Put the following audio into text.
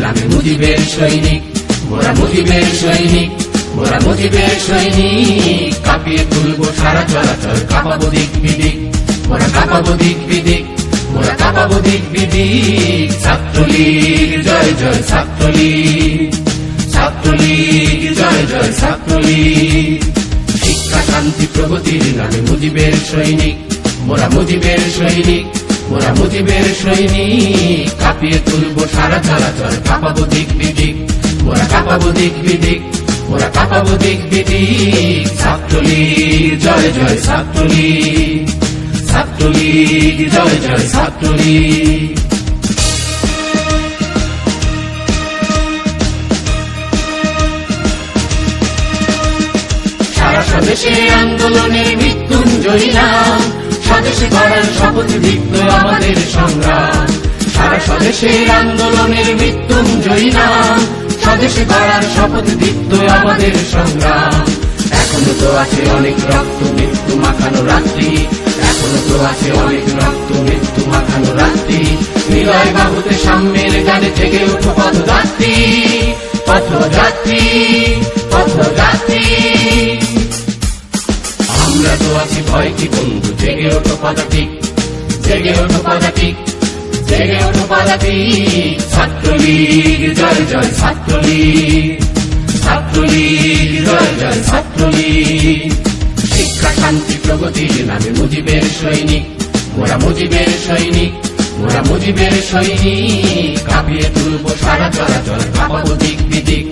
নামে মুজিবের সৈনিক, মোরা মুজিবের সৈনিক, মোরা মুজিবের সৈনিক। কাঁপিয়ে তুলবো সারা চলাচল, কাঁপাবো দিক বিদিক, মোরা কাঁপাবো দিক বিদিক, মোরা কাঁপাবো দিক বিদিক। ছাত্রলীগ জয় জয় ছাত্রলীগ, ছাত্রলীগ জয় জয় ছাত্রলীগ। শিক্ষা শান্তি প্রগতির নামে মুজিবের সৈনিক, মোরা মুজিবের সৈনিক, মোরা মুজিবের সৈনিক। কাঁপিয়ে তুলবো সারা চলাচল, কাঁপাবো দিক বিদিক, মোরা কাঁপাবো দিক বিদিক, মোরা কাঁপাবো দিক বিদিক। ছাত্রলীগ জয় জয় ছাত্রলীগ, ছাত্রলীগ জয় জয় ছাত্রলীগ। সারা স্বদেশে আন্দোলনের মৃত্যুঞ্জয়ী নাম, স্বদেশে গড়ার শপথ দীপ্ত আমাদের সংগ্রাম। সারা স্বদেশের আন্দোলনের মৃত্যুঞ্জয়ী নাম, স্বদেশে গড়ার শপথ দীপ্ত আমাদের সংগ্রাম। এখনো তো আছে অনেক রক্ত মৃত্যু মাখানো রাত্রি, এখনো তো আছে অনেক রক্ত মৃত্যু মাখানো রাত্রি। হৃদয় বাহুতে সাম্যের গানে জেগে ওঠো পথযাত্রী, পথযাত্রী, পথযাত্রী। আমরা তো আছি ভয় কি বন্ধু, জেগে ওঠো পদাতিক, জেগে ওঠো পদাতিক, জেগে ওঠো পদাতিক। ছাত্রলীগ জয় জয় ছাত্রলীগ, ছাত্রলীগ জয় জয় ছাত্রলীগ। শিক্ষা শান্তি প্রগতির নামে মুজিবের সৈনিক, মোরা মুজিবের সৈনিক, মোরা মুজিবের সৈনিক। কাঁপিয়ে তুলবো সারা চলাচল, কাঁপাবো দিক বিদিক,